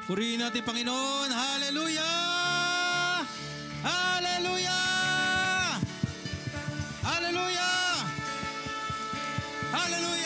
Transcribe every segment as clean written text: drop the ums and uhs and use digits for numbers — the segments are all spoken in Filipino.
Purihin natin, Panginoon. Hallelujah! Hallelujah! Hallelujah! Hallelujah!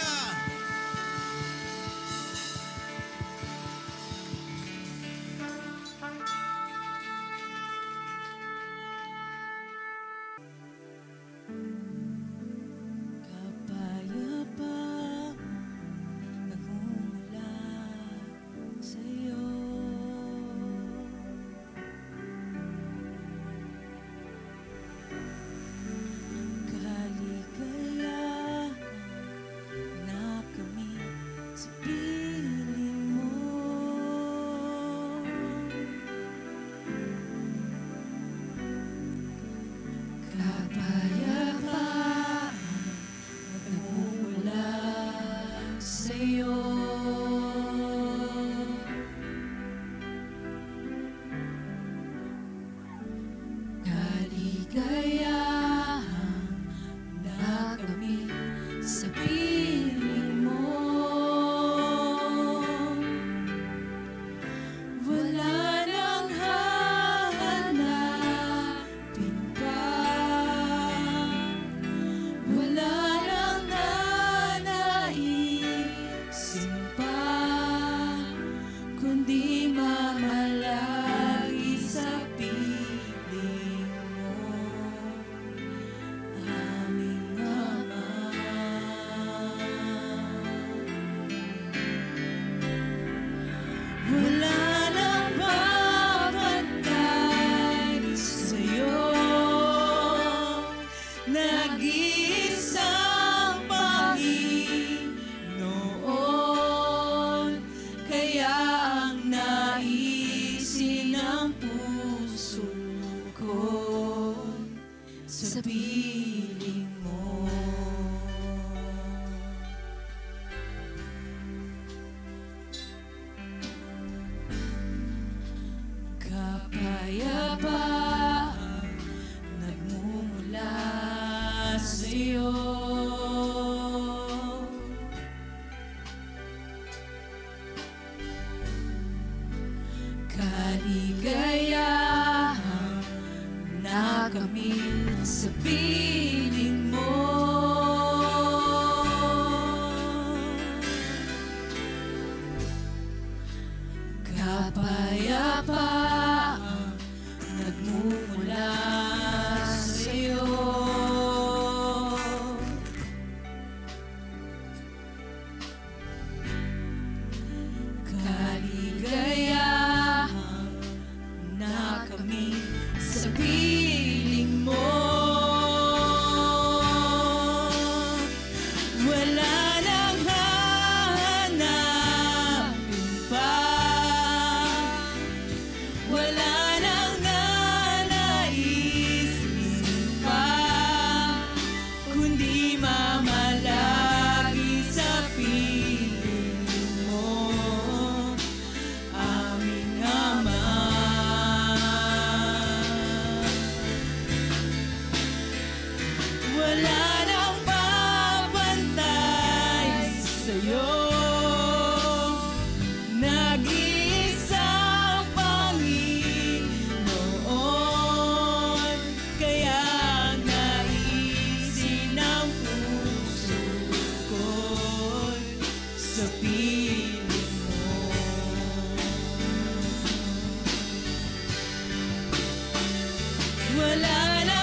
Wala nang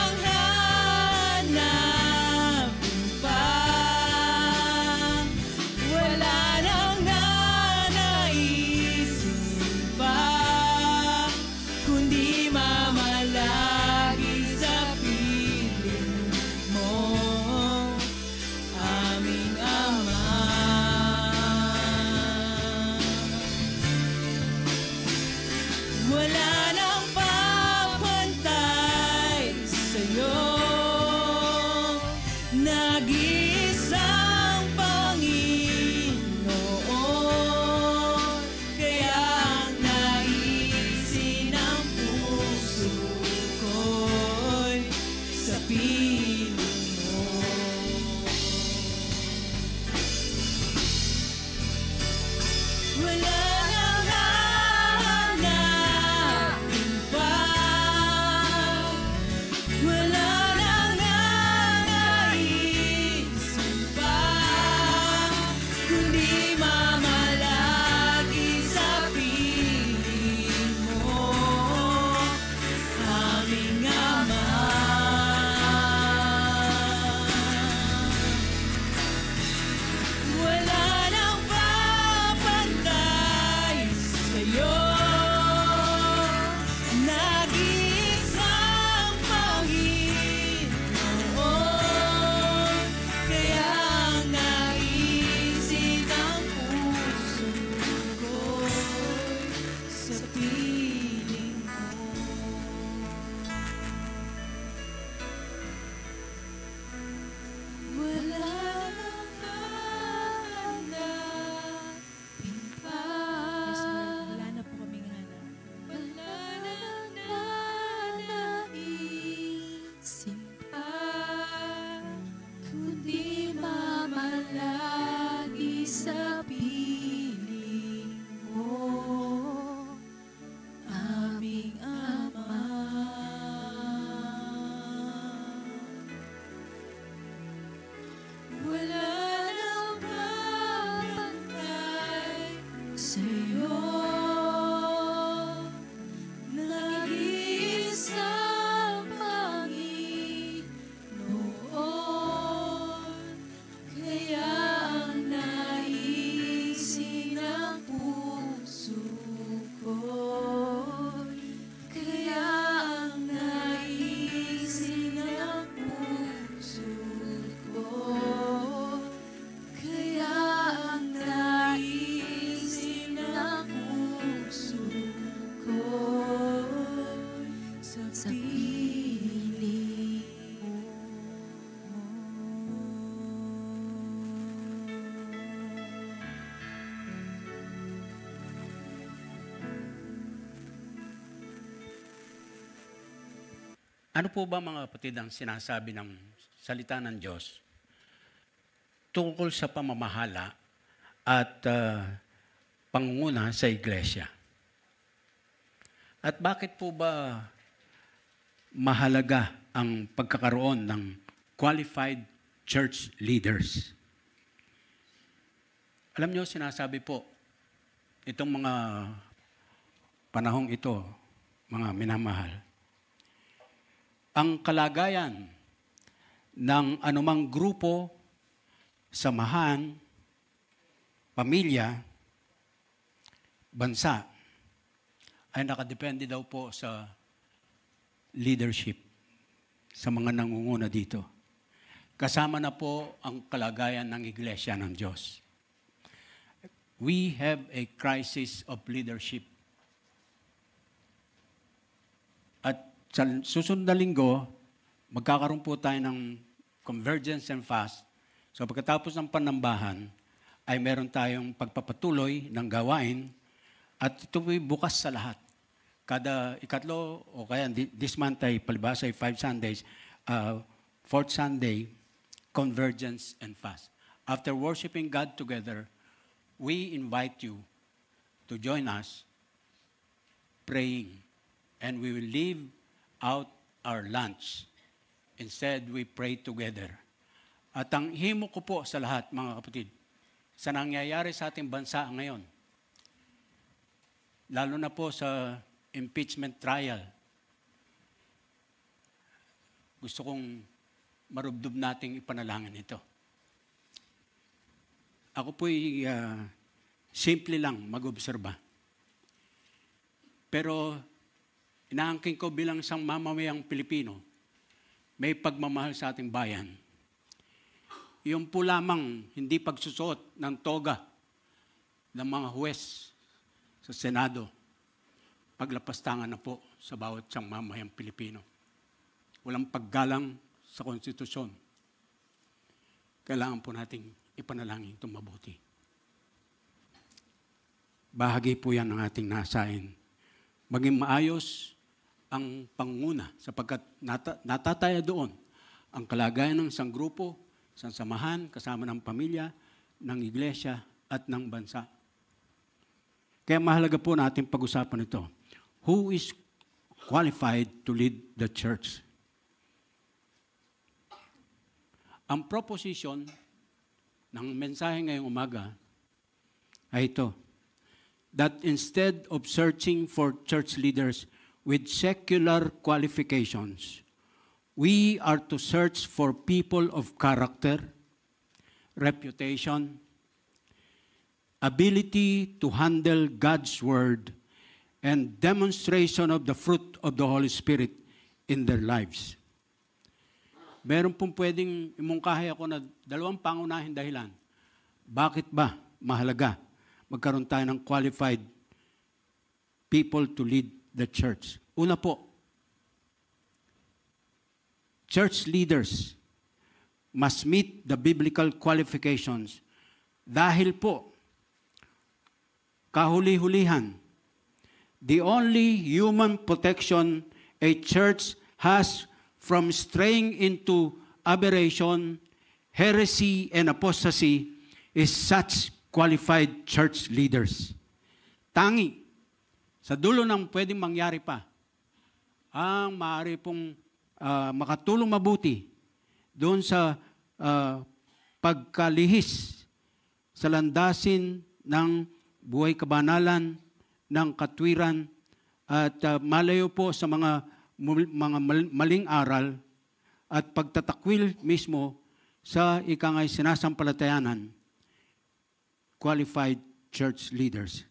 Ano po ba mga kapatid ang sinasabi ng salita ng Diyos tungkol sa pamamahala at pangunguna sa iglesia? At bakit po ba mahalaga ang pagkakaroon ng qualified church leaders? Alam nyo, sinasabi po, itong mga panahong ito, mga minamahal, ang kalagayan ng anumang grupo, samahan, pamilya, bansa, ay nakadepende daw po sa leadership, sa mga nangunguna dito. Kasama na po ang kalagayan ng Iglesia ng Diyos. We have a crisis of leadership. At sa susunod na linggo, magkakaroon po tayo ng convergence and fast. So pagkatapos ng panambahan, ay meron tayong pagpapatuloy ng gawain at ito po'y bukas sa lahat. Kada ikatlo, o kaya this month ay palibasa ay 5 Sundays, fourth Sunday, convergence and fast. After worshiping God together, we invite you to join us praying, and we will leave out our lunch. Instead, we pray together. At ang himo ko po sa lahat, mga kapatid, sa nangyayari sa ating bansa ngayon, lalo na po sa impeachment trial, gusto kong marubdob nating ipanalangin ito. Ako po'y simple lang mag-obserba. Pero inaangkin ko bilang isang mamamayang Pilipino, may pagmamahal sa ating bayan. Yung po lamang hindi pagsusuot ng toga ng mga huwes sa Senado, paglapastangan na po sa bawat isang mamamayang Pilipino. Walang paggalang sa konstitusyon. Kailangan po nating ipanalangin itong mabuti. Bahagi po yan ng ating nasain. Maging maayos ang panguna sapagkat natataya doon ang kalagayan ng isang grupo, isang samahan, kasama ng pamilya, ng iglesia at ng bansa. Kaya mahalaga po natin pag-usapan ito. Who is qualified to lead the church? Ang proposition ng mensahe ngayong umaga ay ito, that instead of searching for church leaders with secular qualifications, we are to search for people of character, reputation, ability to handle God's word, and demonstration of the fruit of the Holy Spirit in their lives. Meron pong pwedeng imungkahi ako na dalawang pangunahing dahilan. Bakit ba mahalaga magkaroon tayo ng qualified people to lead the church? Una po, church leaders must meet the biblical qualifications dahil po, kahuli-hulihan, the only human protection a church has from straying into aberration, heresy, and apostasy is such qualified church leaders. Tangi, sa dulo ng pwedeng mangyari pa, ang maaari pong makatulong mabuti doon sa pagkalihis sa landasin ng buhay kabanalan, ng katwiran, at malayo po sa mga maling aral at pagtatakwil mismo sa ikangay sinasampalatayanan, qualified church leaders.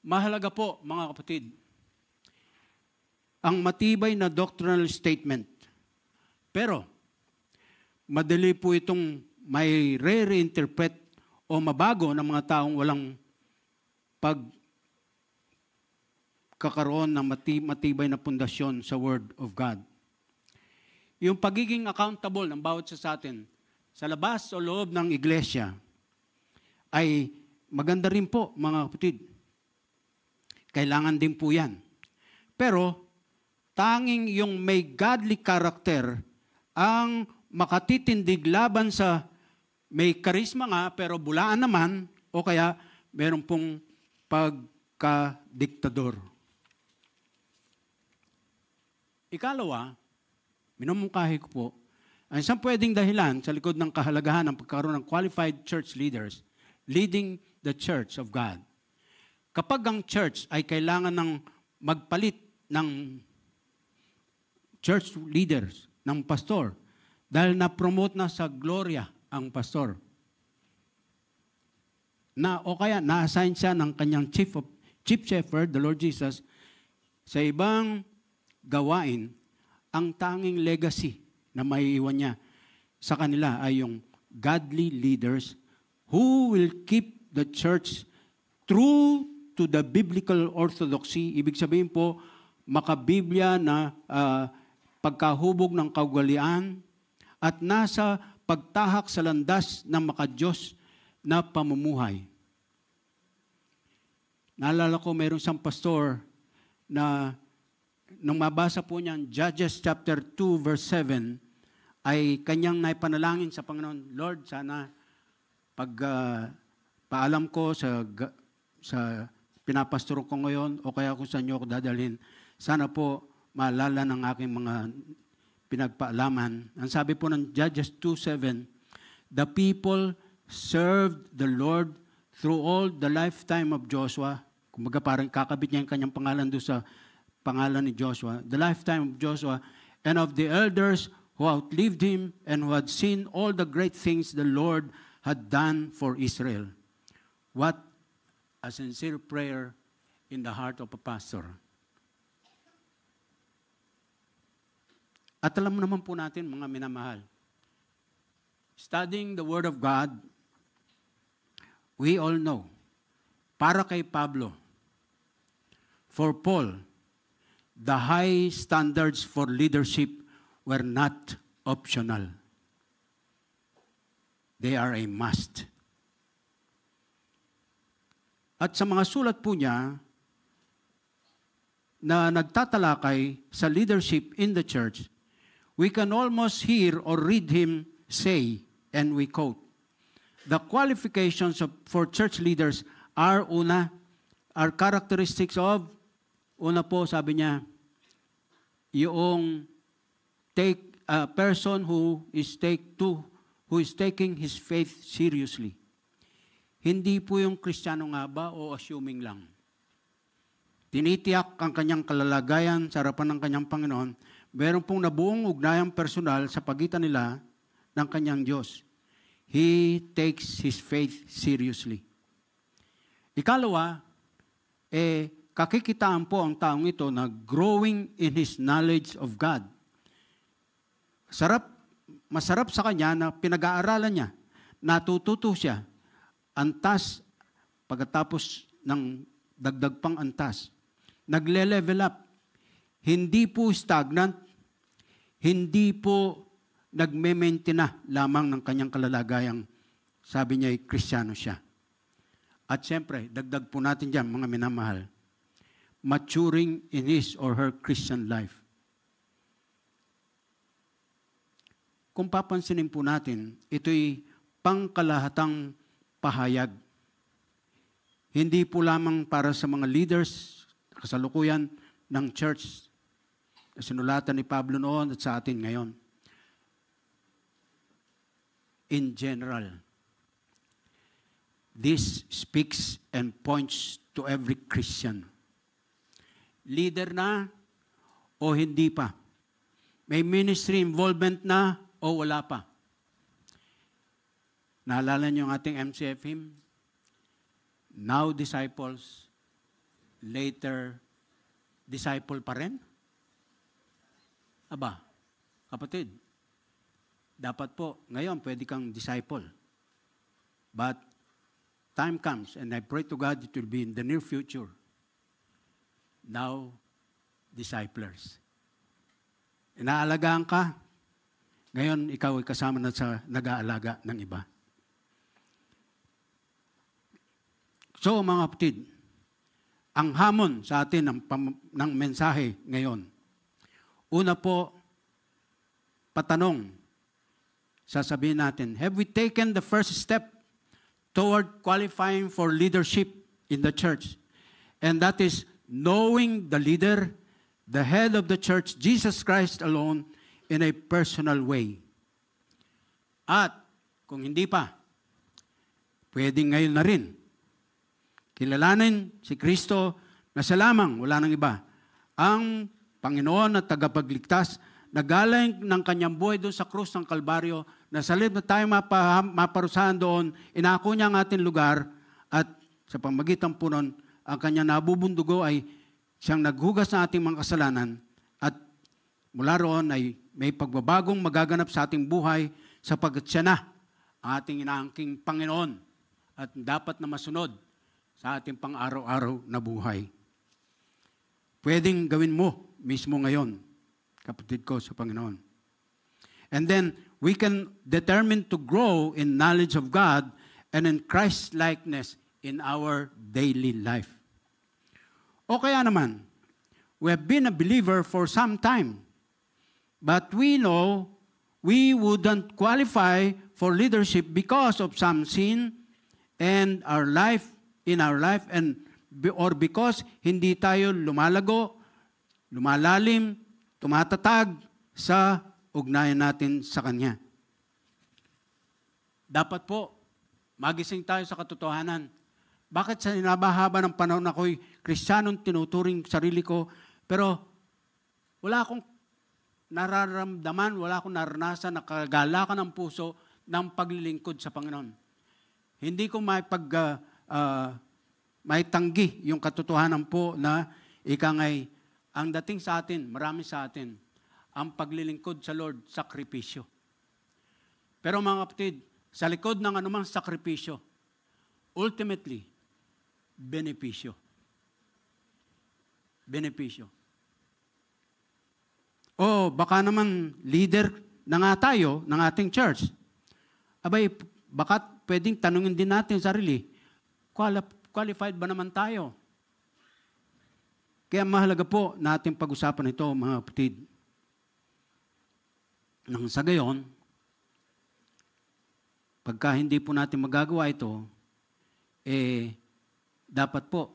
Mahalaga po, mga kapatid, ang matibay na doctrinal statement. Pero, madali po itong may re-reinterpret o mabago ng mga taong walang pagkakaroon ng matibay na pundasyon sa Word of God. Yung pagiging accountable ng bawat isa sa atin sa labas o loob ng iglesia ay maganda rin po, mga kapatid. Kailangan din po yan. Pero, tanging yung may godly character ang makatitindig laban sa may karisma nga pero bulaan naman o kaya meron pong pagkadiktador. Ikalawa, minumungkahi ko po, ang isang pwedeng dahilan sa likod ng kahalagahan ng pagkaroon ng qualified church leaders leading the church of God. Kapag ang church ay kailangan ng magpalit ng church leaders, ng pastor, dahil na-promote na sa gloria ang pastor, o kaya na-assign siya ng kanyang chief shepherd, the Lord Jesus, sa ibang gawain, ang tanging legacy na maiiwan niya sa kanila ay yung godly leaders who will keep the church true to the biblical orthodoxy. Ibig sabihin po, makabiblia na pagkahubog ng kaugalian at nasa pagtahak sa landas ng makadiyos na pamumuhay. Naalala ko, mayroong isang pastor na nung mabasa po niyan, Judges chapter 2 verse 7, ay kanyang naipanalangin sa Panginoon, Lord, sana paalam ko sa pinapastoro ko ngayon o kaya kung saan niyo ako dadalhin, sana po maalala ng aking mga pinagpaalaman. Ang sabi po ng Judges 2:7, the people served the Lord through all the lifetime of Joshua. Kumbaga parang kakabit niya yung kanyang pangalan doon sa pangalan ni Joshua. The lifetime of Joshua and of the elders who outlived him and who had seen all the great things the Lord had done for Israel. What a sincere prayer in the heart of a pastor. At alam naman po natin, mga minamahal, studying the Word of God, we all know, para kay Pablo, for Paul, the high standards for leadership were not optional. They are a must. At sa mga sulat po niya na nagtatalakay sa leadership in the church, we can almost hear or read him say, and we quote, the qualifications for church leaders are characteristics of, una po sabi niya, yung a person who is taking his faith seriously. Hindi po yung Kristiyano nga ba o assuming lang. Tinitiyak ang kanyang kalalagayan sa harapan ng kanyang Panginoon. Meron pong nabuong ugnayang personal sa pagitan nila ng kanyang Diyos. He takes his faith seriously. Ikalawa, kakikitaan po ang taong ito na growing in his knowledge of God. Masarap sa kanya na pinag-aaralan niya, natututo siya, antas, pagkatapos ng dagdag pang antas, nagle-level up, hindi po stagnant, hindi po nagme-maintain lamang ng kanyang kalalagayang, sabi niya, Kristiyano siya. At siyempre, dagdag po natin dyan, mga minamahal, maturing in his or her Christian life. Kung papansinin po natin, ito'y pangkalahatang pahayag. Hindi po lamang para sa mga leaders, kasalukuyan ng church, na sinulatan ni Pablo noon at sa atin ngayon. In general, this speaks and points to every Christian. Leader na o hindi pa? May ministry involvement na o wala pa? Naalala niyo ang ating MCF hymn? Now disciples, later disciple pa rin? Aba, kapatid, dapat po, ngayon pwede kang disciple. But time comes, and I pray to God it will be in the near future. Now, disciplers. Inaalagaan ka, ngayon ikaw ay kasama na sa nag-aalaga ng iba. So mga kapatid, ang hamon sa atin ng mensahe ngayon, Una po, patanong, sasabihin natin, have we taken the first step toward qualifying for leadership in the church? And that is knowing the leader, the head of the church, Jesus Christ alone, in a personal way. At kung hindi pa, pwedeng ngayon na rin, kilalanin si Kristo na siya lamang, wala nang iba, ang Panginoon at tagapagligtas, nagaling ng kanyang buhay doon sa krus ng Kalbaryo, na sa halip na tayo maparusahan doon, inako niya ang ating lugar, at sa pamagitan po nun, ang kanyang nabubundugo ay siyang naghugas ng ating mga kasalanan, at mula roon ay may pagbabagong magaganap sa ating buhay, sapagkat siya na ang ating inaangking Panginoon, at dapat na masunod sa ating pang-araw-araw na buhay. Pwedeng gawin mo mismo ngayon, kapatid ko sa Panginoon. And then, we can determine to grow in knowledge of God and in Christ-likeness in our daily life. O kaya naman, we have been a believer for some time, but we know we wouldn't qualify for leadership because of some sin and in our life, or because hindi tayo lumalago, lumalalim, tumatatag sa ugnayan natin sa Kanya. Dapat po, magising tayo sa katotohanan. Bakit sa inabahaba ng panahon ako'y Kristiyanong tinuturing sarili ko, pero wala akong nararamdaman, wala akong naranasan na kagalakan ng puso ng paglilingkod sa Panginoon. Hindi ko may tanggi yung katotohanan po na ikangay ang dating sa atin, marami sa atin, ang paglilingkod sa Lord, sakripisyo. Pero mga kapatid, sa likod ng anumang sakripisyo, ultimately, benepisyo. Benepisyo. O baka naman leader na nga tayo ng ating church. Abay, baka pwedeng tanungin din natin sarili, qualified ba naman tayo? Kaya mahalaga po natin pag-usapan ito, mga kapatid. Nang sa gayon, pagka hindi po natin magagawa ito, dapat po,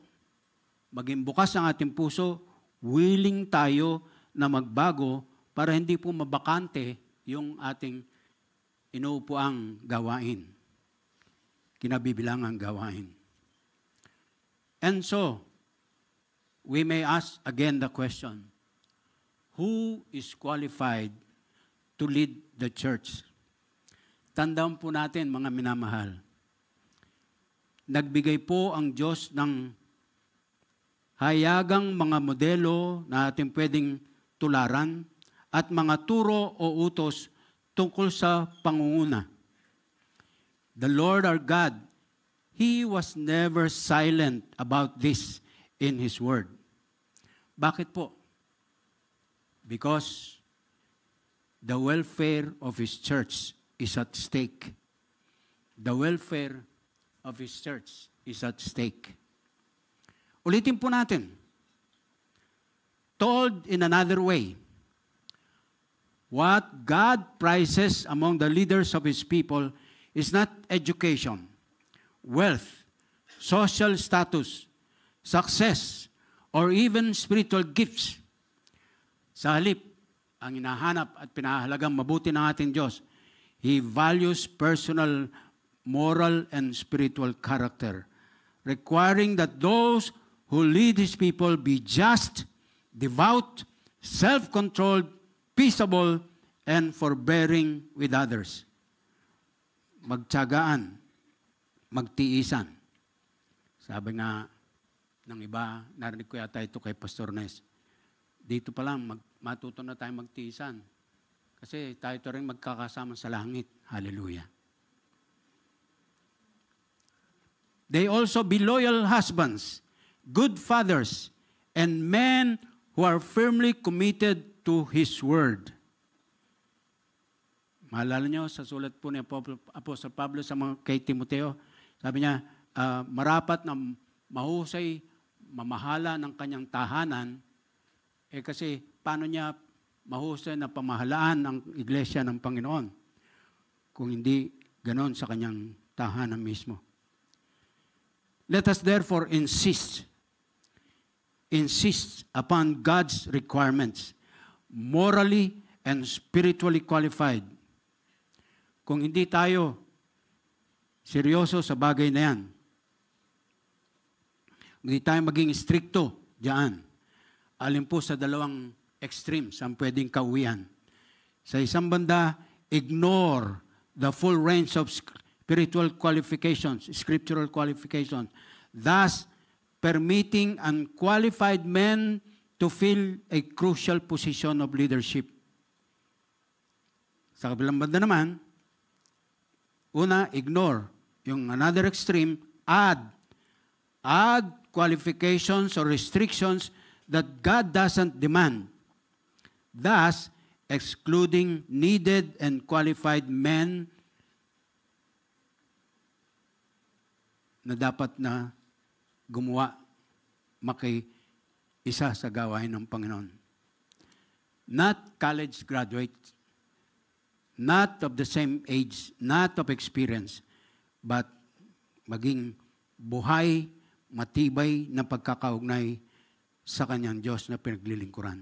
maging bukas ang ating puso, willing tayo na magbago para hindi po mabakante yung ating inuupuang gawain. Kinabibilangang gawain. And so, we may ask again the question, who is qualified to lead the church? Tandaan po natin, mga minamahal, nagbigay po ang Diyos ng hayagang mga modelo na ating pwedeng tularan at mga turo o utos tungkol sa pangunguna. The Lord our God, He was never silent about this in His Word. Bakit po? Because the welfare of His church is at stake. The welfare of His church is at stake. Ulitin po natin. Told in another way, what God prizes among the leaders of His people is not education, wealth, social status, success, or even spiritual gifts. Sa halip, ang hinahanap at pinahalagang mabuti ng ating Diyos, He values personal, moral, and spiritual character, requiring that those who lead His people be just, devout, self-controlled, peaceable, and forbearing with others. Magtiyagaan, magtiisan. Sabi nga ng iba, narinig ko yata ito kay Pastor Nes, dito pa lang, matuto na tayo magtiisan. Kasi tayo ito rin magkakasama sa langit. Hallelujah. They also be loyal husbands, good fathers, and men who are firmly committed to His Word. Maalala nyo sa sulat po ni Apostol Pablo sa mga kay Timoteo, sabi niya, marapat na mahusay, mamahala ng kanyang tahanan, kasi paano niya mahusay na pamahalaan ang iglesia ng Panginoon kung hindi ganon sa kanyang tahanan mismo. Let us therefore insist upon God's requirements, morally and spiritually qualified. Kung hindi tayo seryoso sa bagay na yan, hindi tayo maging stricto diyan, alin po sa dalawang extremes ang pwedeng kauwian. Sa isang banda, ignore the full range of spiritual qualifications, scriptural qualifications, thus permitting unqualified men to fill a crucial position of leadership. Sa kabilang banda naman, una, ignore. Yung another extreme, add qualifications or restrictions that God doesn't demand, thus excluding needed and qualified men na dapat na gumawa, maki-isa sa gawain ng Panginoon. Not college graduates, not of the same age, not of experience, but maging buhay, matibay na pagkakaugnay sa kanyang Diyos na pinaglilingkuran.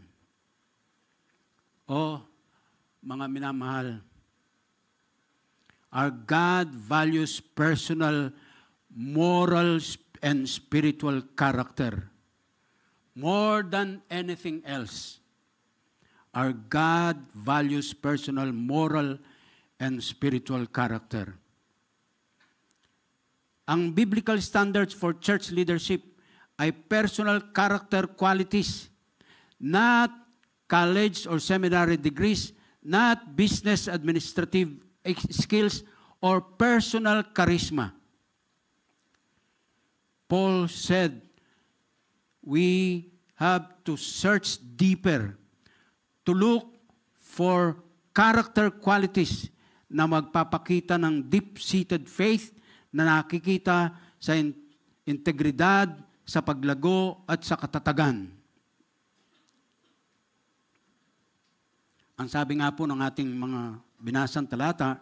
O, mga minamahal, our God values personal, moral, and spiritual character more than anything else. Our God values personal, moral, and spiritual character. Ang biblical standards for church leadership ay personal character qualities, not college or seminary degrees, not business administrative skills, or personal charisma. Paul said, we have to search deeper to look for character qualities na magpapakita ng deep-seated faith na nakikita sa integridad, sa paglago at sa katatagan. Ang sabi nga po ng ating mga binasang talata,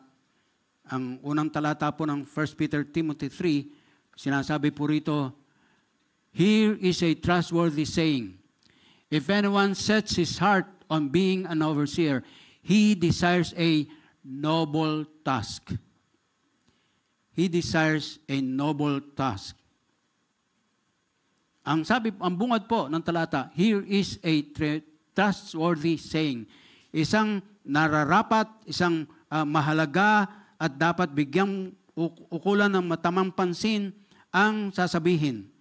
ang unang talata po ng 1 Peter Timothy 3, sinasabi po rito, here is a trustworthy saying, if anyone sets his heart on being an overseer, he desires a noble task. He desires a noble task. Ang bungad po ng talata, here is a trustworthy saying. Isang nararapat, isang mahalaga at dapat bigyang ukulan ng matamang pansin ang sasabihin.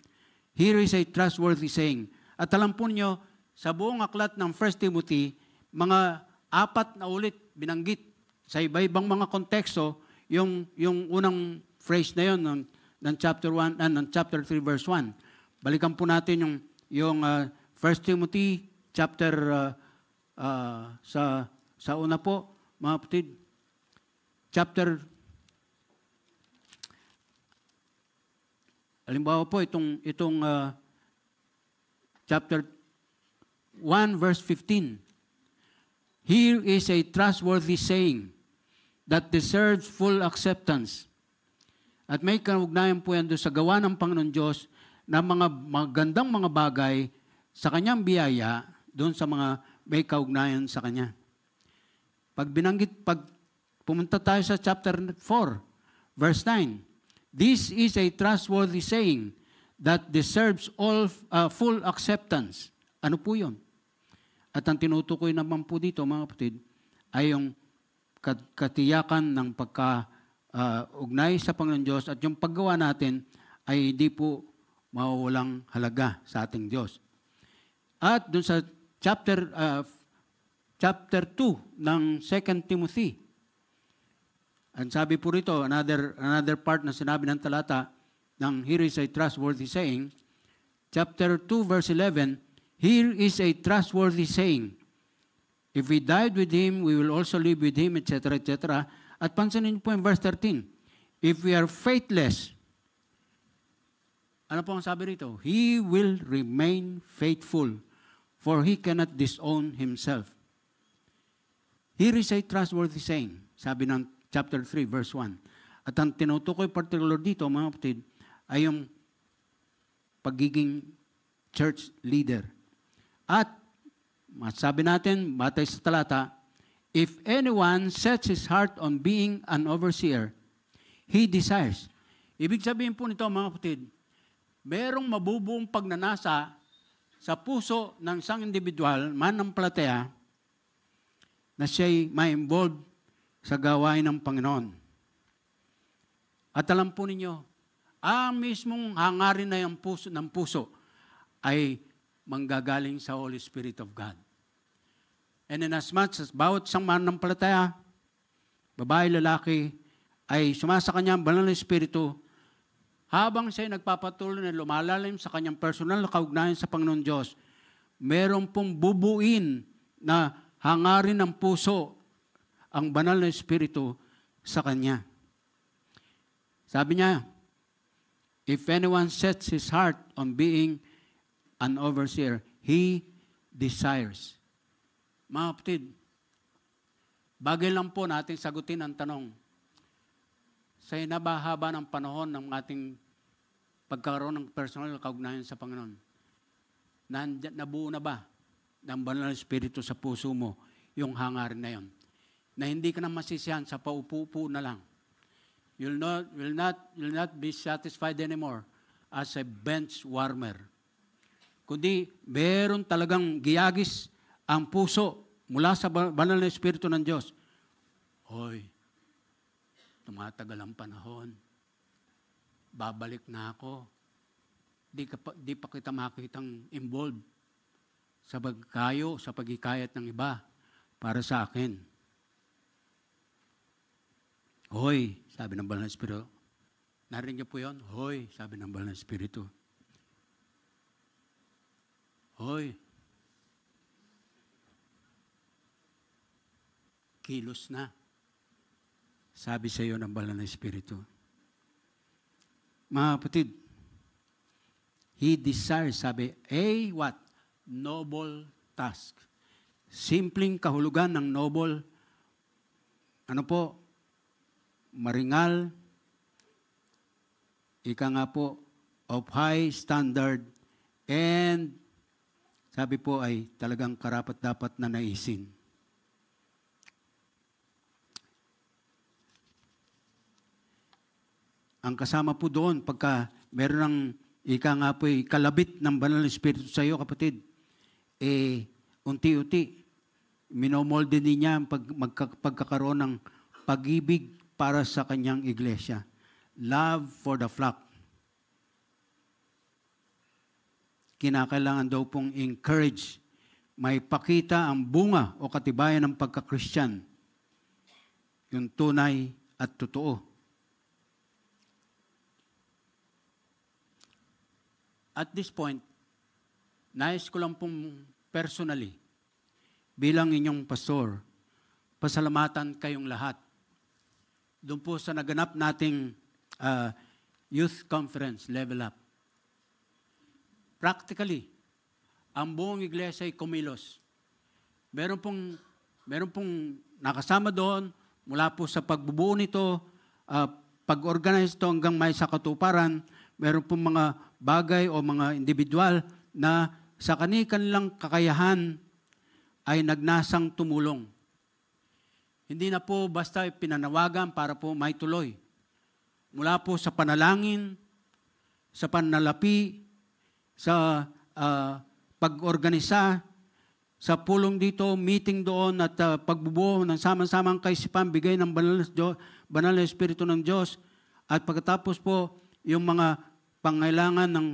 Here is a trustworthy saying. At alam po nyo, sa buong aklat ng 1 Timothy, mga 4 na ulit binanggit sa iba-ibang mga konteksto, yung unang phrase na yun ng chapter 1 ng chapter 3 verse 1. Balikan po natin yung 1 Timothy chapter sa una po, mga kapatid. Chapter, halimbawa po itong chapter 1 verse 15. Here is a trustworthy saying that deserves full acceptance. At may kaugnayan po yan doon sa gawa ng Panginoon Diyos na mga magandang mga bagay sa kanyang biyaya doon sa mga may kaugnayan sa kanya. Pag pumunta tayo sa chapter 4, verse 9, this is a trustworthy saying that deserves all full acceptance. Ano po yun? At ang tinutukoy naman po dito, mga kapatid, ay yung katiyakan ng pagka-ugnay sa Panginoon Diyos at yung paggawa natin ay hindi po mawawalang halaga sa ating Diyos. At dun sa chapter 2 ng 2 Timothy, ang sabi po rito, another part na sinabi ng talata ng here is a trustworthy saying, chapter 2 verse 11, here is a trustworthy saying, if we died with Him, we will also live with Him, etc., etc. At pansinin po yung verse 13, if we are faithless, ano po ang sabi rito? He will remain faithful, for He cannot disown Himself. Here is a trustworthy saying, sabi ng chapter 3, verse 1. At ang tinutukoy particular dito, mga kapatid, ay yung pagiging church leader. At masabi natin, batay sa talata, if anyone sets his heart on being an overseer, he desires. Ibig sabihin po nito, mga kapatid, merong mabubuong pagnanasa sa puso ng isang individual, manampalataya, na siya'y ma-involve sa gawain ng Panginoon. At alam po ninyo, ang mismong hangarin na yung puso, ng puso ay manggagaling sa Holy Spirit of God. And in as much as bawat isang manampalataya, babae, lalaki, ay sumasakanya ang banal na Espiritu, habang siya'y nagpapatuloy na lumalalim sa kanyang personal na kaugnayan sa Panginoon Diyos, meron pong bubuin na hangarin ng puso ang banal na Espiritu sa kanya. Sabi niya, if anyone sets his heart on being an overseer, he desires. Mga kapatid, bagay lang po natin sagutin ang tanong, sa inabahaba ng panahon ng ating pagkakaroon ng personal na kaugnayan sa Panginoon, nabuo na ba ng banal na Espiritu sa puso mo yung hangarin na yon? Na hindi ka na masisiyahan sa paupo-upo na lang. You'll not be satisfied anymore as a bench warmer. Kundi meron talagang giyagis ang puso mula sa banal na Espiritu ng Diyos. Hoy, tumatagal ang panahon. Babalik na ako. Di pa kita makitang involved sa pagkayo, sa paghikayat ng iba para sa akin. Hoy, sabi ng banal na Espiritu. Narinig niyo po yun? Hoy, sabi ng banal na Espiritu. Hoy, kilos na. Sabi sa iyo ng banal na Espiritu. Mga kapatid, he desires, sabi, what? Noble task. Simpleng kahulugan ng noble, maringal, ika nga po, of high standard, and sabi po ay talagang karapat-dapat na naisin. Ang kasama po doon, pagka meron ng ika nga po kalabit ng banal na Espiritu sa iyo, kapatid, unti-unti, minomolde niya ang pagkakaroon ng pag-ibig para sa kanyang iglesia. Love for the flock. Kinakailangan daw pong encourage, may pakita ang bunga o katibayan ng pagka-Christian, yung tunay at totoo. At this point, nais ko lang pong personally, bilang inyong pastor, pasalamatan kayong lahat. Doon po sa naganap nating youth conference, Level Up. Practically, ang buong iglesia ay kumilos. Meron pong nakasama doon, mula po sa pagbubuo nito, pag-organize ito hanggang may sa katuparan, meron pong mga bagay o mga individual na sa kanilang kakayahan ay nagnasang tumulong. Hindi na po basta pinanawagan para po may tuloy. Mula po sa panalangin, sa pananalapi, sa pag-organisa, sa pulong dito, meeting doon at pagbubuo ng sama-samang kaisipan, bigay ng banal na Espiritu ng Diyos. At pagkatapos po, yung mga pangailangan ng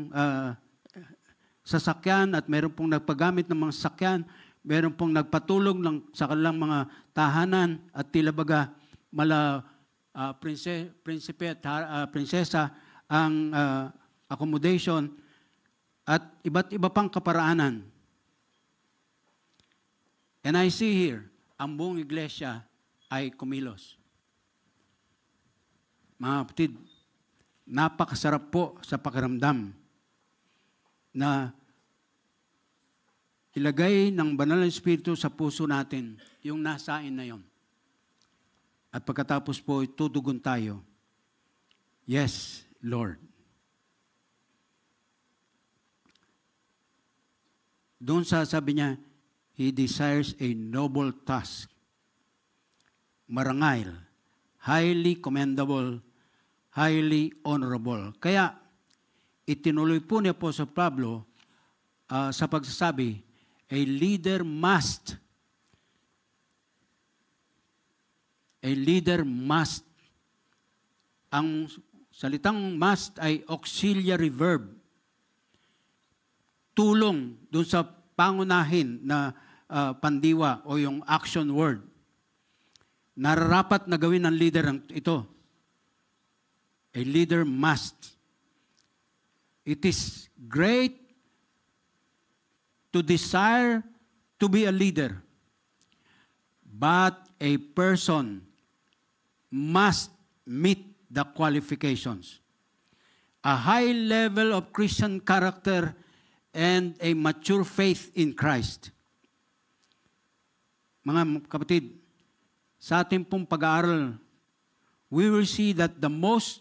sasakyan at meron pong nagpagamit ng mga sasakyan, meron pong nagpatulog sa kanilang mga tahanan at tila baga prinsipe at prinsesa ang accommodation at iba't iba pang kaparaanan. And I see here, ang buong iglesia ay kumilos. Mga kapatid, napakasarap po sa pakiramdam na ilagay ng Banal na Espiritu sa puso natin yung nasain na yon. At pagkatapos po, tutugon tayo, yes, Lord. Doon sa sabi niya, He desires a noble task, marangal, highly commendable, highly honorable. Kaya, itinuloy po ni Apostol Pablo sa pagsasabi, a leader must, ang salitang must ay auxiliary verb, tulong dun sa pangunahin na pandiwa o yung action word. Nararapat na gawin ng leader ito. A leader must. It is great to desire to be a leader, but a person must meet the qualifications. A high level of Christian character and a mature faith in Christ. Mga kapatid, sa ating pong pag-aaral, we will see that the most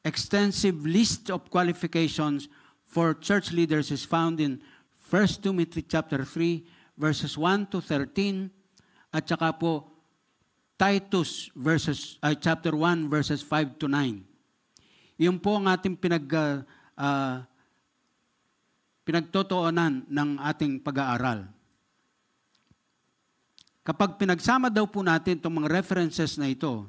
extensive list of qualifications for church leaders is found in 1 Timothy chapter 3, verses 1 to 13, at saka po Titus chapter 1, verses 5 to 9. Iyon po ang ating pinagtotoonan ng ating pag-aaral. Kapag pinagsama daw po natin itong mga references na ito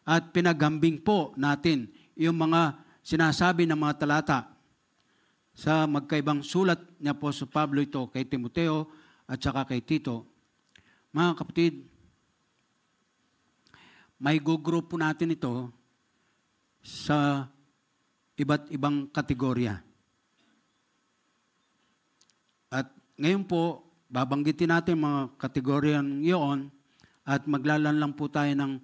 at pinaghambing po natin yung mga sinasabi ng mga talata sa magkaibang sulat ni Apostol Pablo ito kay Timoteo at saka kay Tito, mga kapatid, may gugrupo natin ito sa iba't ibang kategorya. At ngayon po, babanggitin natin mga kategoryang iyon at maglalan lang po tayo ng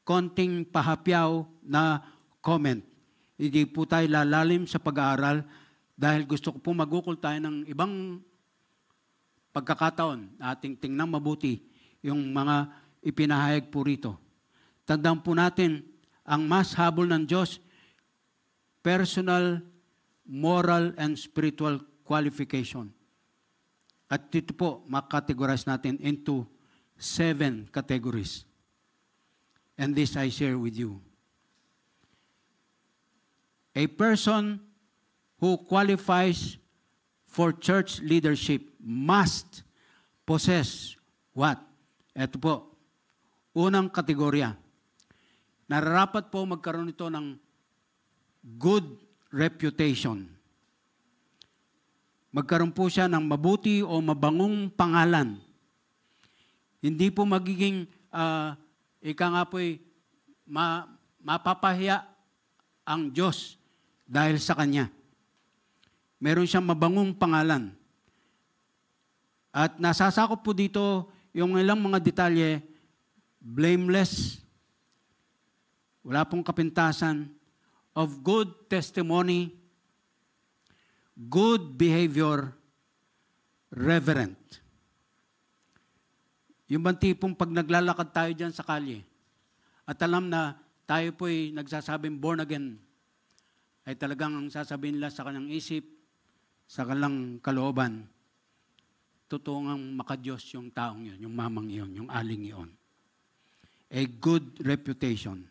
konting pahapyaw na comment. Hindi po tayo lalalim sa pag-aaral dahil gusto ko po magukol tayo ng ibang pagkakataon na ating tingnan mabuti yung mga ipinahayag po rito. Tandaan po natin, ang mas habol ng Diyos, personal, moral, and spiritual qualification. At dito po, makategorize natin into 7 categories. And this I share with you. A person who qualifies for church leadership must possess what? Ito po, unang kategorya. Nararapat po magkaroon ito ng good reputation. Magkaroon po siya ng mabuti o mabangong pangalan. Hindi po magiging, mapapahiya ang Diyos dahil sa Kanya. Meron siyang mabangong pangalan. At nasasakop po dito yung ilang mga detalye, blameless, wala pong kapintasan, of good testimony, good behavior, reverent. Yung bang tipong pag naglalakad tayo dyan sa kalye, at alam na tayo po'y nagsasabing born again, ay talagang ang sasabihin nila sa kanyang isip, sa kanilang kalooban, totoo ngang makadiyos yung taong yun, yung mamang yun, yung aling yun. A good reputation.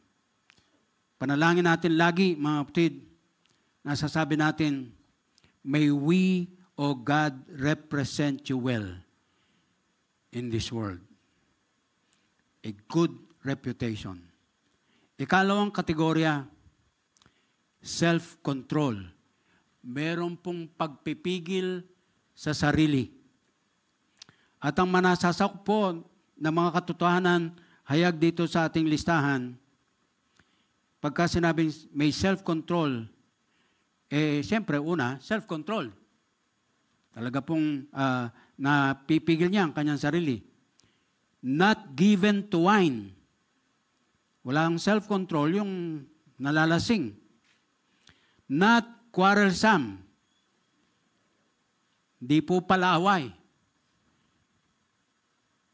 Panalangin natin lagi, mga kapatid, nasasabi natin, may we, O God, represent you well in this world. A good reputation. Ikalawang kategorya, self-control. Meron pong pagpipigil sa sarili. At ang manasasakop po ng mga katotohanan, hayag dito sa ating listahan, pagka sinabing may self-control, siyempre, una, self-control. Talaga pong napipigil niya ang kanyang sarili. Not given to wine. Walang self-control, yung nalalasing. Not quarrelsome. Hindi po palaaway.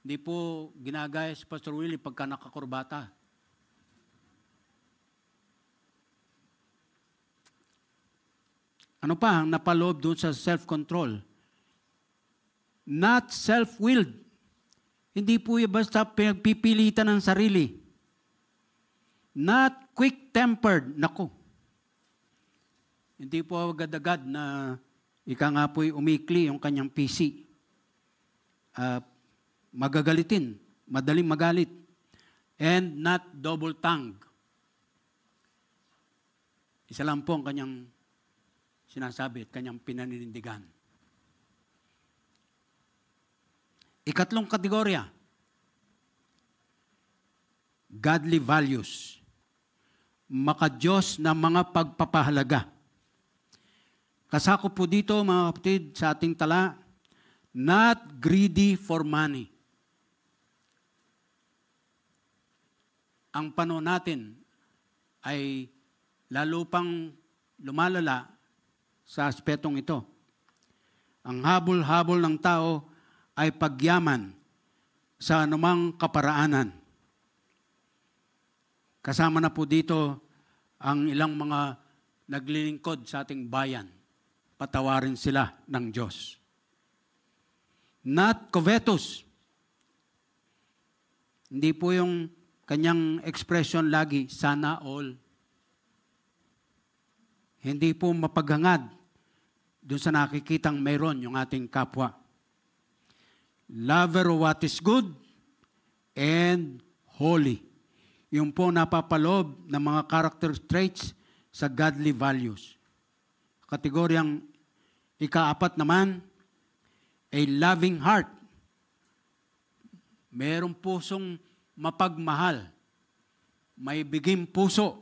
Hindi po ginagaya si Pastor Willie pagka nakakurbata. Ano pa ang napaloob doon sa self-control? Not self-willed. Hindi po yung basta pinagpipilitan ng sarili. Not quick-tempered. Naku. Hindi po agad-agad na ika nga po'y umikli yung kanyang PC. Magagalitin. Madaling magalit. And not double-tongued. Isa lang po ang kanyang sinasabi at kanyang pinaninindigan. Ikatlong kategorya, godly values. Maka-Diyos na mga pagpapahalaga. Kasako po dito, mga kapatid, sa ating tala, not greedy for money. Ang panahon natin ay lalo pang lumalala sa aspetong ito. Ang habol-habol ng tao ay pagyaman sa anumang kaparaanan. Kasama na po dito ang ilang mga naglilingkod sa ating bayan. Patawarin sila ng Diyos. Not covetous. Hindi po yung kanyang expression lagi, sana all. Hindi po mapaghangad doon sa nakikitang mayroon yung ating kapwa. Lover of what is good and holy. Yung po napapaloob ng mga character traits sa godly values. Kategoryang ika-4 naman, a loving heart. Merong pusong mapagmahal. May biging puso.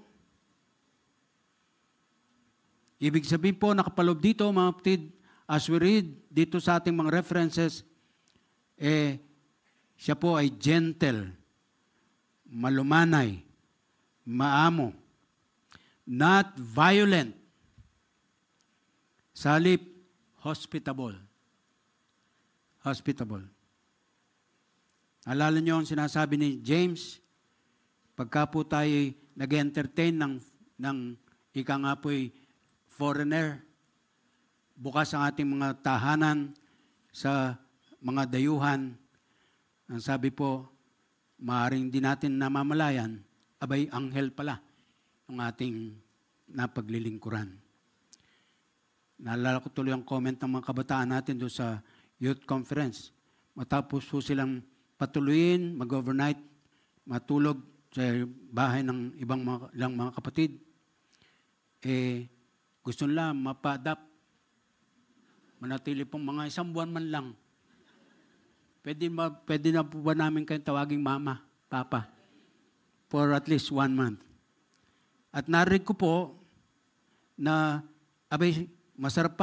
Ibig sabihin po, nakapaloob dito, mga kapatid, as we read dito sa ating mga references, siya po ay gentle, malumanay, maamo, not violent, sa halip, hospitable. Hospitable. Alala niyo ang sinasabi ni James, pagka po tayo nag-entertain ng ika nga po'y foreigner, bukas ang ating mga tahanan sa mga dayuhan. Ang sabi po, maaaring di natin namamalayan, abay, anghel pala ang ating napaglilingkuran. Naalala ko tuloy ang comment ng mga kabataan natin doon sa youth conference. Matapos po silang patuloyin, mag-overnight, matulog sa bahay ng ilang mga kapatid, gusto nila mapa-adapt. Manatili pong mga 1 buwan man lang. Pwede na po ba namin kayong tawaging mama, papa? For at least 1 month. At narinig ko po na abay, masarap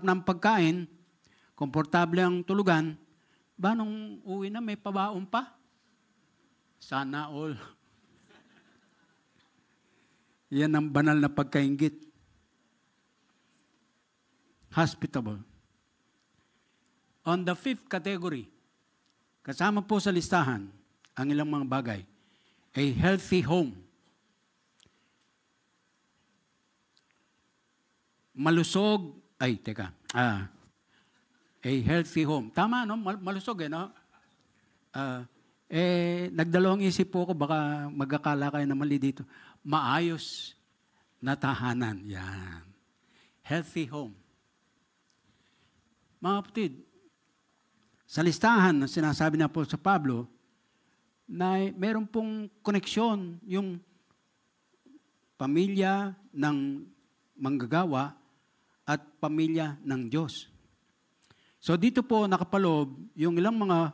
na ang pagkain, komportable ang tulugan, ba nung uwi na may pabaon pa? Sana all. Yan ang banal na pagkaingit. Hospitable. On the 5th category, kasama po sa listahan ang ilang mga bagay, a healthy home. Malusog, a healthy home. Tama, no? Malusog, no? Nagdalawang isip po ako, baka magkakala kayo na mali dito. Maayos na tahanan. Yan. Healthy home. Mga kapatid, sa listahan na sinasabi na po sa Pablo, na meron pong koneksyon yung pamilya ng manggagawa at pamilya ng Diyos. So dito po nakapaloob yung ilang mga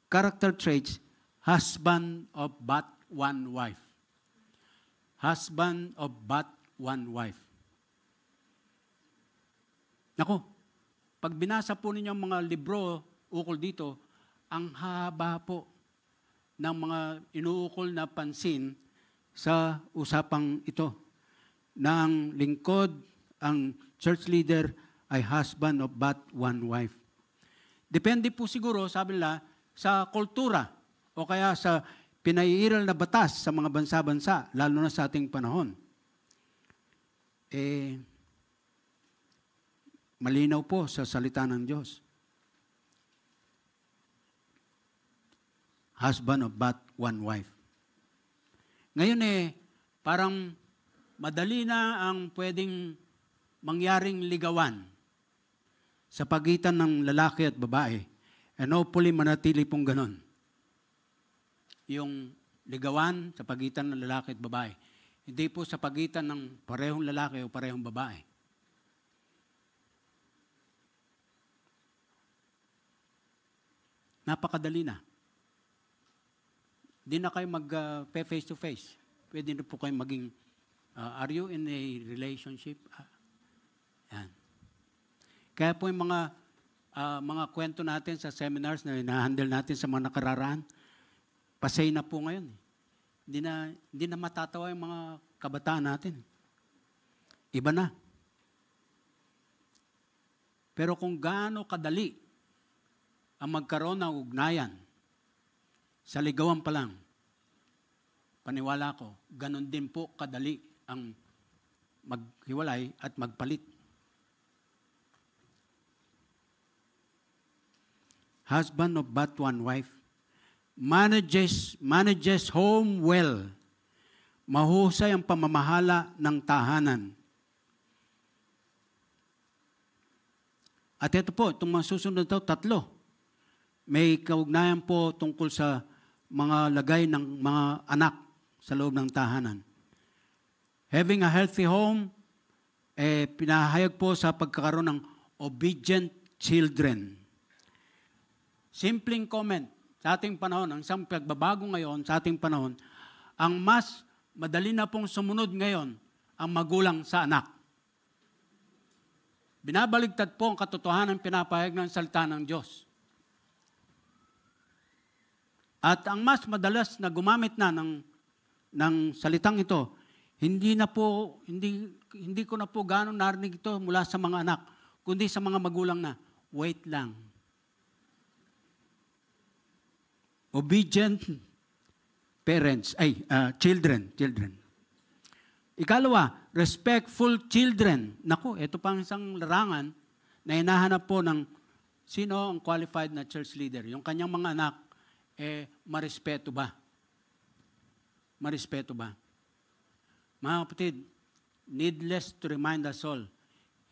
character traits, husband of but one wife. Husband of but one wife. Nako, pag binasa po ninyo ang mga libro ukol dito, ang haba po ng mga inuukol na pansin sa usapang ito. Na ang lingkod, ang church leader, ay husband of but one wife. Depende po siguro, sabi nila, sa kultura o kaya sa pinaiiral na batas sa mga bansa-bansa, lalo na sa ating panahon. Malinaw po sa salita ng Diyos. Husband of but one wife. Ngayon parang madali na ang pwedeng mangyaring ligawan sa pagitan ng lalaki at babae. And hopefully manatili pong ganon. Yung ligawan sa pagitan ng lalaki at babae. Hindi po sa pagitan ng parehong lalaki o parehong babae. Napakadali na. Hindi na kayo mag-face to face. Pwede na po kayo maging, are you in a relationship? Yan. Kaya po yung mga kwento natin sa seminars na na-handle natin sa mga nakararaan, pasay na po ngayon. Hindi na matatawa yung mga kabataan natin. Iba na. Pero kung gaano kadali ang magkaroon ng ugnayan, sa ligawan pa lang, paniwala ko, ganon din po kadali ang maghiwalay at magpalit. Husband of but one wife, manages home well. Mahusay ang pamamahala ng tahanan. At ito po, itong mga susunod ito, 3. May kaugnayan po tungkol sa mga lagay ng mga anak sa loob ng tahanan. Having a healthy home, pinahayag po sa pagkakaroon ng obedient children. Simpleng comment sa ating panahon, ang isang pagbabago ngayon sa ating panahon, ang mas madali na pong sumunod ngayon ang magulang sa anak. Binabaligtad po ang katotohanan pinapahayag ng salita ng Diyos. At ang mas madalas na gumamit na ng salitang ito, hindi ko na po gaano narinig ito mula sa mga anak, kundi sa mga magulang na, wait lang. Obedient parents, children. Ikalawa, respectful children. Naku, ito pang isang larangan na hinahanap po ng sino ang qualified na church leader. Yung kanyang mga anak, marespeto ba? Marespeto ba? Mga kapatid, needless to remind us all,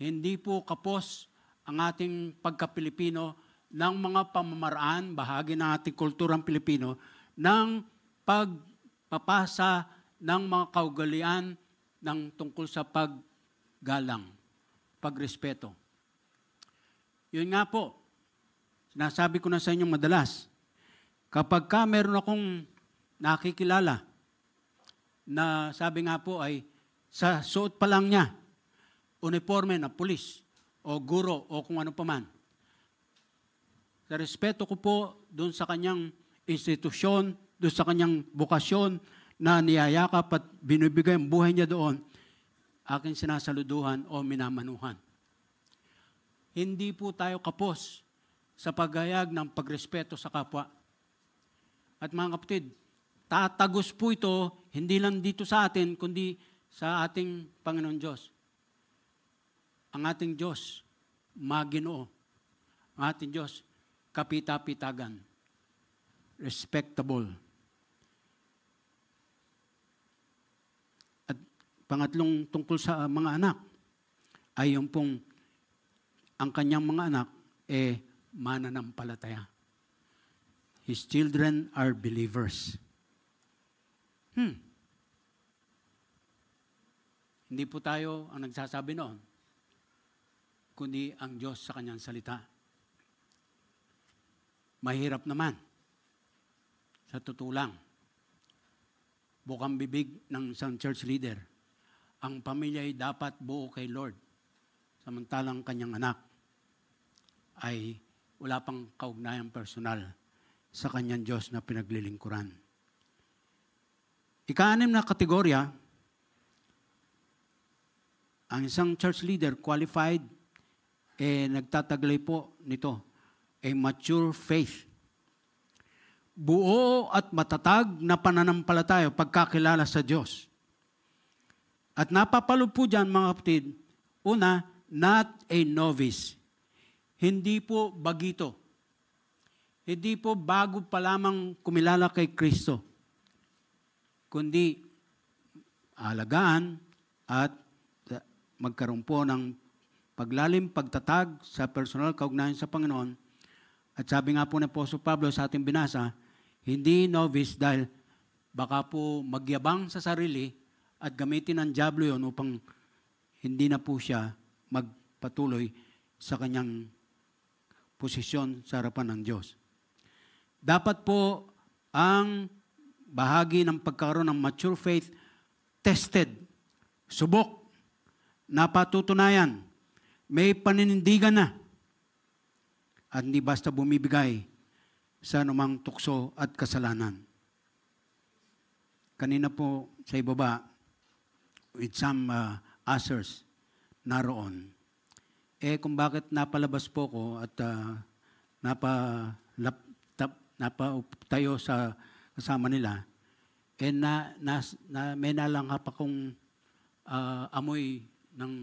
hindi po kapos ang ating pagka-Pilipino ng mga pamamaraan, bahagi ng ating kulturang Pilipino, ng pagpapasa ng mga kaugalian ng tungkol sa paggalang, pagrespeto. Yun nga po, sinasabi ko na sa inyo madalas, kapag meron akong nakikilala na sabi nga po ay sa suot pa lang niya, uniforme na pulis o guro o kung ano pa man, sa respeto ko po doon sa kanyang institusyon, doon sa kanyang bukasyon na niyayakap at binibigay ang buhay niya doon, aking sinasaluduhan o minamanuhan. Hindi po tayo kapos sa paghayag ng pagrespeto sa kapwa. At mga kapatid, tatagos po ito, hindi lang dito sa atin, kundi sa ating Panginoon Diyos. Ang ating Diyos, Maginoo. Ang ating Diyos, kapita-pitagan. Respectable. At pangatlong tungkol sa mga anak, ay yung pong ang kanyang mga anak, mananampalataya. His children are believers. Hindi po tayo ang nagsasabi noon, kundi ang Diyos sa kanyang salita. Mahirap naman, sa totoo lang, bukang bibig ng isang church leader, ang pamilya ay dapat buo kay Lord, samantalang kanyang anak ay wala pang kaugnayang personal sa kanyang Diyos na pinaglilingkuran. Ika-6 na kategorya, ang isang church leader qualified nagtataglay po nito, a mature faith. Buo at matatag na pananampalataya, pagkakilala sa Diyos. At napapalo po dyan, mga kapatid, una, not a novice. Hindi po bagito. Hindi po bago pa lamang kumilala kay Kristo. Kundi alagaan at magkaroon po ng paglalim, pagtatag sa personal kaugnayan sa Panginoon. At sabi nga po ni Apostol Pablo sa ating binasa, hindi novice dahil baka po magyabang sa sarili at gamitin ng diablo yun upang hindi na po siya magpatuloy sa kanyang posisyon sa harapan ng Diyos. Dapat po ang bahagi ng pagkakaroon ng mature faith tested, subok, napatutunayan, may paninindigan na, at hindi basta bumibigay sa anumang tukso at kasalanan. Kanina po sa ibaba, with some answers naroon, kung bakit napalabas po ko at napatayo sa kasama nila, may nalanghap akong amoy ng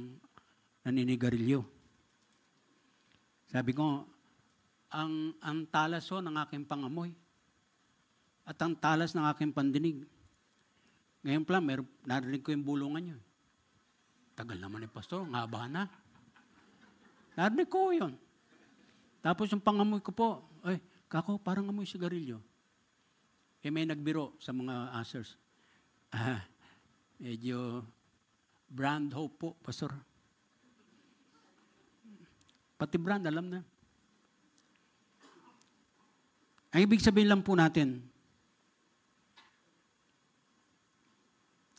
naninigarilyo. Sabi ko, ang talas ho ng aking pangamoy at ang talas ng aking pandinig. Ngayon pala, narinig ko yung bulungan nyo. Tagal naman ni Pastor, ang haba na. Narinig ko yun. Tapos yung pangamoy ko po, kako, parang amoy sigarilyo. May nagbiro sa mga answers. Medyo brand hope po, Pastor. Pati brand, alam na. Ang ibig sabihin lang po natin,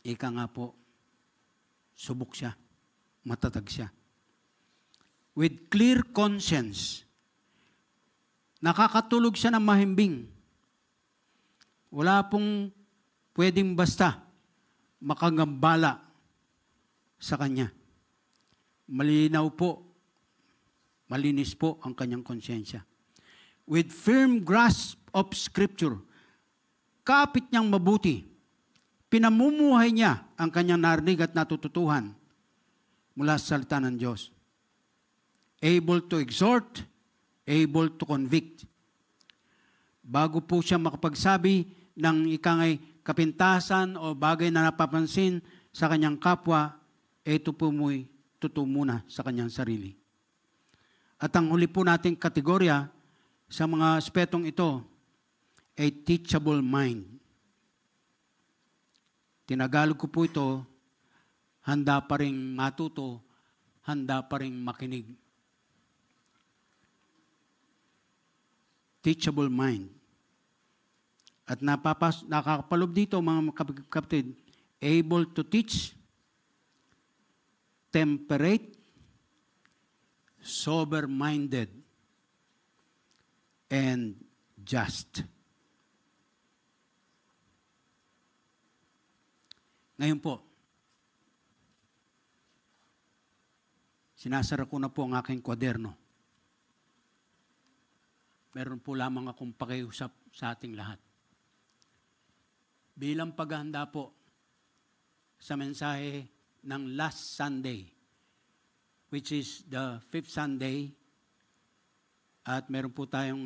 ika nga po, subok siya, matatag siya. With clear conscience, nakakatulog siya ng mahimbing. Wala pong pwedeng basta makagambala sa kanya. Malinaw po, malinis po ang kanyang konsyensya. With firm grasp of Scripture, kapit niyang mabuti, pinamumuhay niya ang kanyang narinig at natututuhan mula sa salita ng Diyos. Able to exhort, able to convict. Bago po siya makapagsabi ng ikangay kapintasan o bagay na napapansin sa kanyang kapwa, ito po mo'y totoo muna sa kanyang sarili. At ang huli po nating kategorya sa mga aspetong ito, a teachable mind. Tinagalog ko po ito, handa pa rin matuto, handa pa rin makinig. Teachable mind. At nakakapalob dito, mga kapatid, able to teach, temperate, sober-minded, and just. Ngayon po, sinasara ko na po ang aking kwaderno. Meron po lamang akong pakiusap sa ating lahat. Bilang paghahanda po sa mensahe ng last Sunday, which is the 5th Sunday, at meron po tayong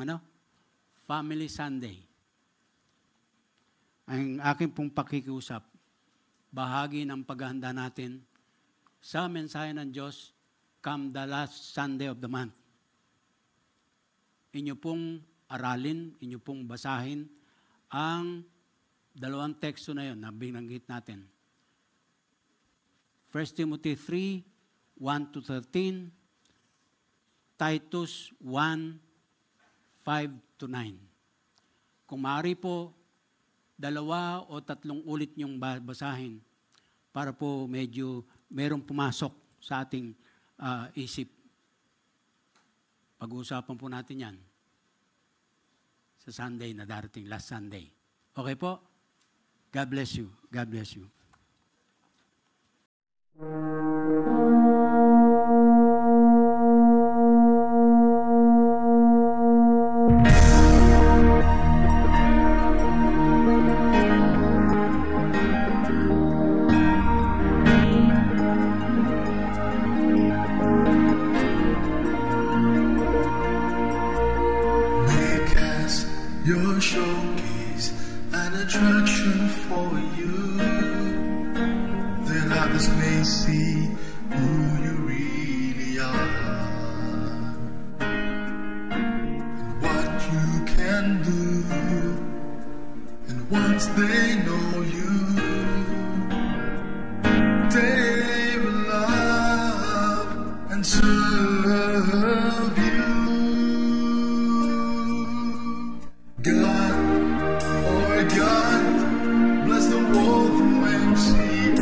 Family Sunday. Ang aking pong pakikiusap, bahagi ng paghahanda natin sa mensahe ng Diyos come the last Sunday of the month. Inyo pong aralin, inyo pong basahin ang dalawang teksto na yun na binanggit natin. 1 Timothy 3, 1-13, Titus 1, 5-9. Kung maaari po, 2 o 3 ulit niyong basahin para po medyo merong pumasok sa ating isip. Pag-uusapan po natin yan sa Sunday na darating, last Sunday. Okay po? God bless you. God bless you. can see who you really are, and what you can do, and once they know you, they will love and serve you. God, oh God, bless the world from MCM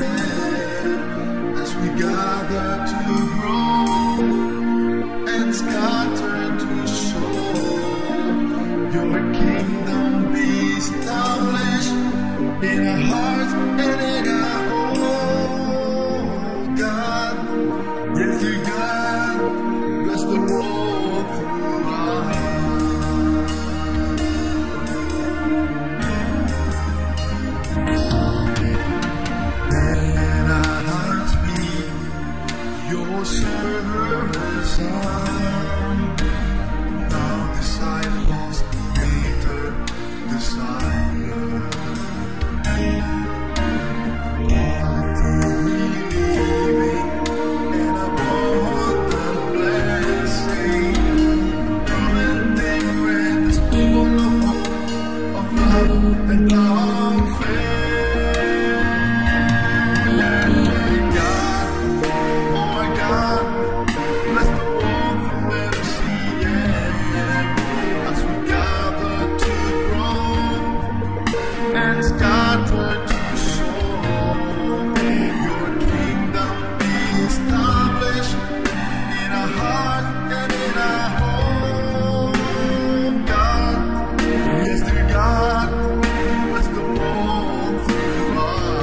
as we gather to grow and scatter to soar. Your kingdom be established in our hearts and in our home. God, yes, dear God, bless the world through our hearts. Let our hearts be your service arm. Now disciples later desire. Quality living and abundant blessing. Commenting with this full of hope, of love and of faith. God, oh God, bless the world from MCM as we gather to grow and scatter to soar. Your kingdom be established in our heart and in our home. God, yes, dear God, bless the world through us.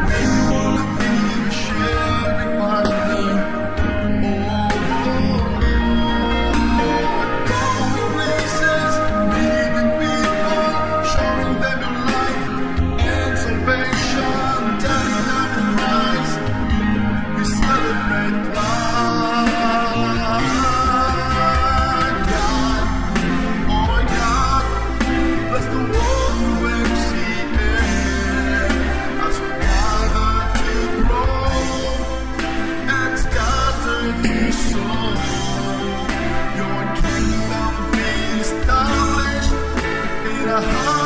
We wanna be a sharing partner. Going places, meeting people, showing them your life and salvation, telling them in Christ. We celebrate life. God, oh God, bless the world through MCM as we gather to grow and scatter to soar. Your kingdom be established in our hearts.